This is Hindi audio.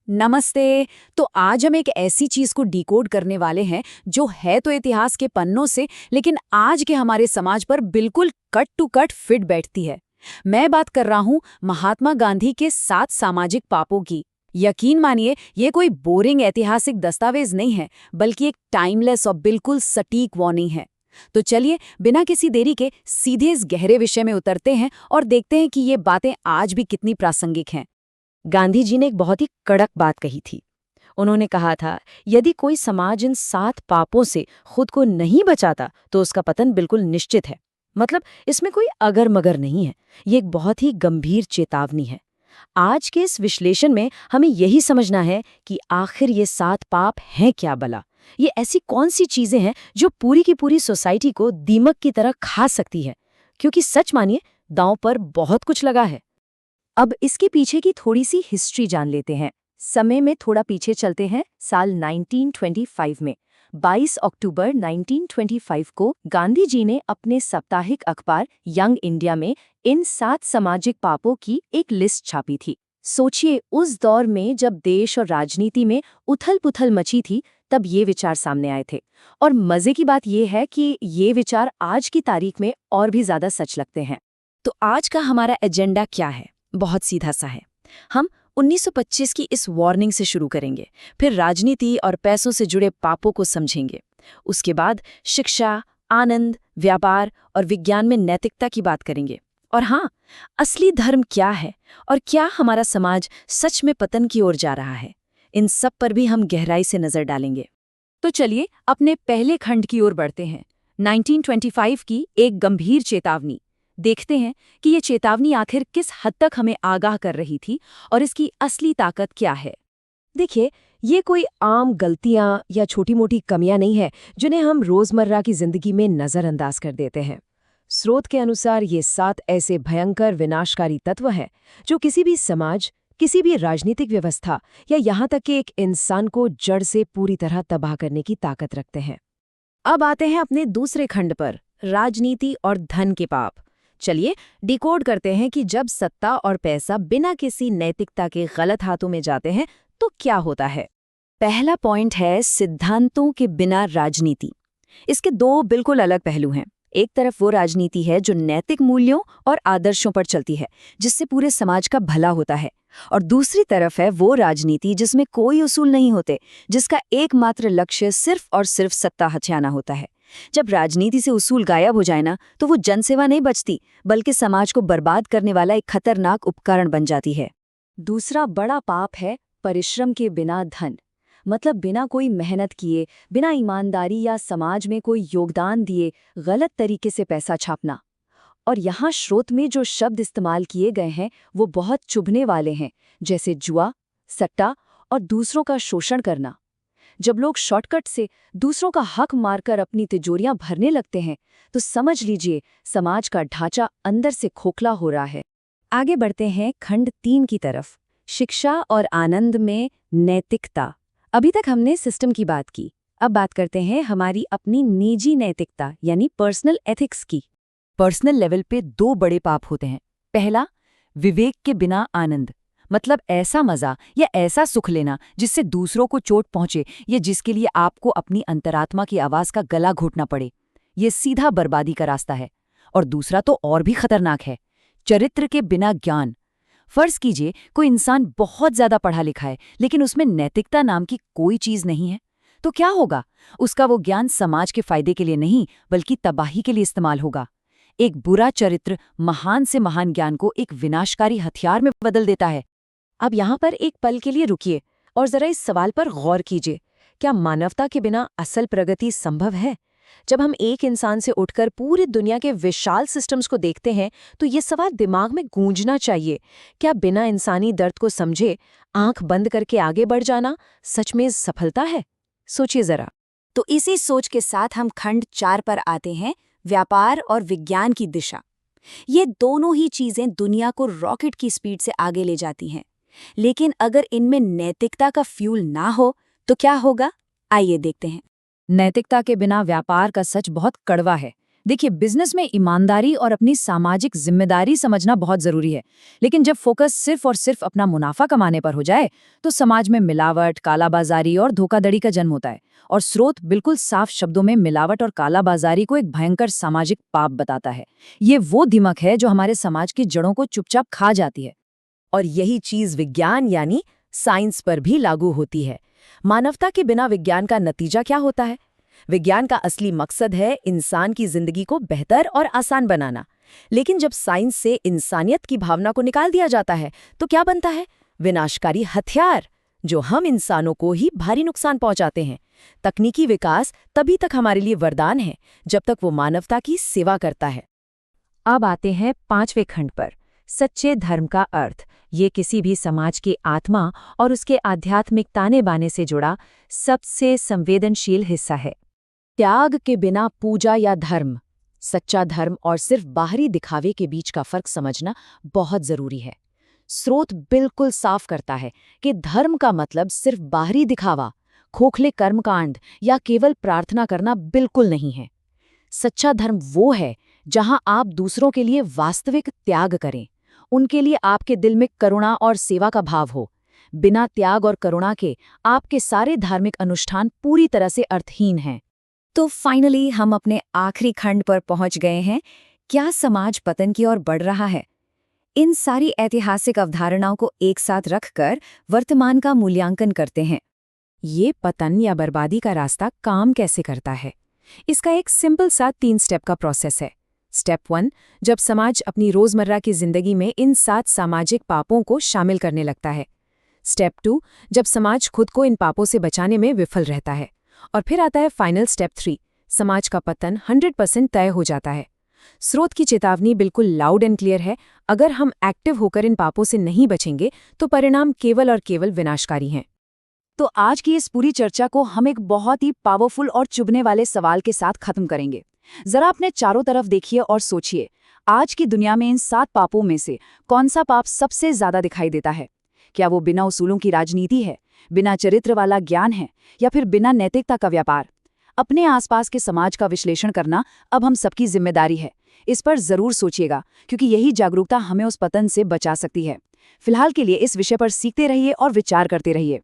नमस्ते। तो आज हम एक ऐसी चीज को डिकोड करने वाले हैं जो है तो इतिहास के पन्नों से, लेकिन आज के हमारे समाज पर बिल्कुल कट टू कट फिट बैठती है। मैं बात कर रहा हूँ महात्मा गांधी के 7 सामाजिक पापों की। यकीन मानिए, ये कोई बोरिंग ऐतिहासिक दस्तावेज नहीं है, बल्कि एक टाइमलेस और बिल्कुल सटीक वार्निंग है। तो चलिए, बिना किसी देरी के सीधे इस गहरे विषय में उतरते हैं और देखते हैं कि ये बातें आज भी कितनी प्रासंगिक हैं। गांधी जी ने एक बहुत ही कड़क बात कही थी। उन्होंने कहा था, यदि कोई समाज इन 7 पापों से खुद को नहीं बचाता तो उसका पतन बिल्कुल निश्चित है। मतलब इसमें कोई अगर मगर नहीं है। ये एक बहुत ही गंभीर चेतावनी है। आज के इस विश्लेषण में हमें यही समझना है कि आखिर ये 7 पाप हैं क्या भला। ये ऐसी कौन सी चीजें हैं जो पूरी की पूरी सोसाइटी को दीमक की तरह खा सकती है। क्योंकि सच मानिए, दांव पर बहुत कुछ लगा है। अब इसके पीछे की थोड़ी सी हिस्ट्री जान लेते हैं। समय में थोड़ा पीछे चलते हैं, साल 1925 में। 22 अक्टूबर 1925 को गांधी जी ने अपने साप्ताहिक अखबार यंग इंडिया में इन 7 सामाजिक पापों की एक लिस्ट छापी थी। सोचिए, उस दौर में जब देश और राजनीति में उथल-पुथल मची थी, तब ये विचार सामने आए थे। और मजे की बात यह है कि ये विचार आज की तारीख में और भी ज्यादा सच लगते हैं। तो आज का हमारा एजेंडा क्या है? बहुत सीधा सा है। हम 1925 की इस वार्निंग से शुरू करेंगे, फिर राजनीति और पैसों से जुड़े पापों को समझेंगे। उसके बाद शिक्षा, आनंद, व्यापार और विज्ञान में नैतिकता की बात करेंगे। और हाँ, असली धर्म क्या है और क्या हमारा समाज सच में पतन की ओर जा रहा है, इन सब पर भी हम गहराई से नजर डालेंगे। तो चलिए अपने पहले खंड की ओर बढ़ते हैं। 1925 की एक गंभीर चेतावनी। देखते हैं कि ये चेतावनी आखिर किस हद तक हमें आगाह कर रही थी और इसकी असली ताकत क्या है। देखिए, ये कोई आम गलतियां या छोटी-मोटी कमियां नहीं है जिन्हें हम रोजमर्रा की जिंदगी में नजरअंदाज कर देते हैं। स्रोत के अनुसार ये 7 ऐसे भयंकर विनाशकारी तत्व हैं जो किसी भी समाज, किसी भी राजनीतिक व्यवस्था या यहाँ तक कि एक इंसान को जड़ से पूरी तरह तबाह करने की ताकत रखते हैं। अब आते हैं अपने दूसरे खंड पर, राजनीति और धन के पाप। चलिए डिकोड करते हैं कि जब सत्ता और पैसा बिना किसी नैतिकता के गलत हाथों में जाते हैं तो क्या होता है। पहला पॉइंट है सिद्धांतों के बिना राजनीति। इसके 2 बिल्कुल अलग पहलू हैं। एक तरफ वो राजनीति है जो नैतिक मूल्यों और आदर्शों पर चलती है, जिससे पूरे समाज का भला होता है, और दूसरी तरफ है वो राजनीति जिसमें कोई उसूल नहीं होते, जिसका एकमात्र लक्ष्य सिर्फ और सिर्फ सत्ता हथियाना होता है। जब राजनीति से उसूल गायब हो जाए ना, तो वो जनसेवा नहीं बचती, बल्कि समाज को बर्बाद करने वाला एक खतरनाक उपकरण बन जाती है। दूसरा बड़ा पाप है परिश्रम के बिना धन। मतलब बिना कोई मेहनत किए, बिना ईमानदारी या समाज में कोई योगदान दिए गलत तरीके से पैसा छापना। और यहाँ स्रोत में जो शब्द इस्तेमाल किए गए हैं वो बहुत चुभने वाले हैं, जैसे जुआ, सट्टा और दूसरों का शोषण करना। जब लोग शॉर्टकट से दूसरों का हक मारकर अपनी तिजोरियां भरने लगते हैं, तो समझ लीजिए समाज का ढांचा अंदर से खोखला हो रहा है। आगे बढ़ते हैं खंड 3 की तरफ, शिक्षा और आनंद में नैतिकता। अभी तक हमने सिस्टम की बात की, अब बात करते हैं हमारी अपनी निजी नैतिकता यानी पर्सनल एथिक्स की। पर्सनल लेवल पे 2 बड़े पाप होते हैं। पहला, विवेक के बिना आनंद। मतलब ऐसा मजा या ऐसा सुख लेना जिससे दूसरों को चोट पहुंचे या जिसके लिए आपको अपनी अंतरात्मा की आवाज का गला घोटना पड़े। ये सीधा बर्बादी का रास्ता है। और दूसरा तो और भी खतरनाक है, चरित्र के बिना ज्ञान। फर्ज कीजिए कोई इंसान बहुत ज्यादा पढ़ा लिखा है, लेकिन उसमें नैतिकता नाम की कोई चीज नहीं है। तो क्या होगा? उसका वो ज्ञान समाज के फायदे के लिए नहीं, बल्कि तबाही के लिए इस्तेमाल होगा। एक बुरा चरित्र महान से महान ज्ञान को एक विनाशकारी हथियार में बदल देता है। अब यहाँ पर एक पल के लिए रुकिए और जरा इस सवाल पर गौर कीजिए, क्या मानवता के बिना असल प्रगति संभव है? जब हम एक इंसान से उठकर पूरी दुनिया के विशाल सिस्टम्स को देखते हैं, तो ये सवाल दिमाग में गूंजना चाहिए, क्या बिना इंसानी दर्द को समझे आंख बंद करके आगे बढ़ जाना सच में सफलता है? सोचिए जरा। तो इसी सोच के साथ हम खंड 4 पर आते हैं, व्यापार और विज्ञान की दिशा। ये दोनों ही चीजें दुनिया को रॉकेट की स्पीड से आगे ले जाती हैं। लेकिन अगर इनमें नैतिकता का फ्यूल ना हो तो क्या होगा? आइए देखते हैं। नैतिकता के बिना व्यापार का सच बहुत कड़वा है। देखिए, बिजनेस में ईमानदारी और अपनी सामाजिक जिम्मेदारी समझना बहुत जरूरी है, लेकिन जब फोकस सिर्फ और सिर्फ अपना मुनाफा कमाने पर हो जाए तो समाज में मिलावट, कालाबाजारी और धोखाधड़ी का जन्म होता है। और स्रोत बिल्कुल साफ शब्दों में मिलावट और कालाबाजारी को एक भयंकर सामाजिक पाप बताता है। ये वो दिमक है जो हमारे समाज की जड़ों को चुपचाप खा जाती है। और यही चीज विज्ञान यानी साइंस पर भी लागू होती है। मानवता के बिना विज्ञान का नतीजा क्या होता है? विज्ञान का असली मकसद है इंसान की जिंदगी को बेहतर और आसान बनाना। लेकिन जब साइंस से इंसानियत की भावना को निकाल दिया जाता है तो क्या बनता है? विनाशकारी हथियार, जो हम इंसानों को ही भारी नुकसान पहुंचाते हैं। तकनीकी विकास तभी तक हमारे लिए वरदान है जब तक वो मानवता की सेवा करता है। अब आते हैं 5वें खंड पर, सच्चे धर्म का अर्थ। ये किसी भी समाज की आत्मा और उसके आध्यात्मिक ताने बाने से जुड़ा सबसे संवेदनशील हिस्सा है। त्याग के बिना पूजा या धर्म। सच्चा धर्म और सिर्फ बाहरी दिखावे के बीच का फर्क समझना बहुत जरूरी है। स्रोत बिल्कुल साफ करता है कि धर्म का मतलब सिर्फ बाहरी दिखावा, खोखले कर्मकांड या केवल प्रार्थना करना बिल्कुल नहीं है। सच्चा धर्म वो है जहां आप दूसरों के लिए वास्तविक त्याग करें, उनके लिए आपके दिल में करुणा और सेवा का भाव हो। बिना त्याग और करुणा के आपके सारे धार्मिक अनुष्ठान पूरी तरह से अर्थहीन हैं। तो फाइनली हम अपने आखिरी खंड पर पहुंच गए हैं। क्या समाज पतन की ओर बढ़ रहा है? इन सारी ऐतिहासिक अवधारणाओं को एक साथ रखकर वर्तमान का मूल्यांकन करते हैं। ये पतन या बर्बादी का रास्ता काम कैसे करता है? इसका एक सिंपल सा 3 स्टेप का प्रोसेस है। स्टेप 1, जब समाज अपनी रोजमर्रा की जिंदगी में इन 7 सामाजिक पापों को शामिल करने लगता है। स्टेप 2, जब समाज खुद को इन पापों से बचाने में विफल रहता है। और फिर आता है फाइनल स्टेप 3, समाज का पतन 100% तय हो जाता है। स्रोत की चेतावनी बिल्कुल लाउड एंड क्लियर है। अगर हम एक्टिव होकर इन पापों से नहीं बचेंगे तो परिणाम केवल और केवल विनाशकारी हैं। तो आज की इस पूरी चर्चा को हम एक बहुत ही पावरफुल और चुभने वाले सवाल के साथ खत्म करेंगे। जरा अपने चारों तरफ देखिए और सोचिए, आज की दुनिया में इन 7 पापों में से कौन सा पाप सबसे ज्यादा दिखाई देता है? क्या वो बिना उसूलों की राजनीति है, बिना चरित्र वाला ज्ञान है, या फिर बिना नैतिकता का व्यापार? अपने आसपास के समाज का विश्लेषण करना अब हम सबकी जिम्मेदारी है। इस पर जरूर सोचिएगा, क्योंकि यही जागरूकता हमें उस पतन से बचा सकती है। फिलहाल के लिए इस विषय पर सीखते रहिए और विचार करते रहिए।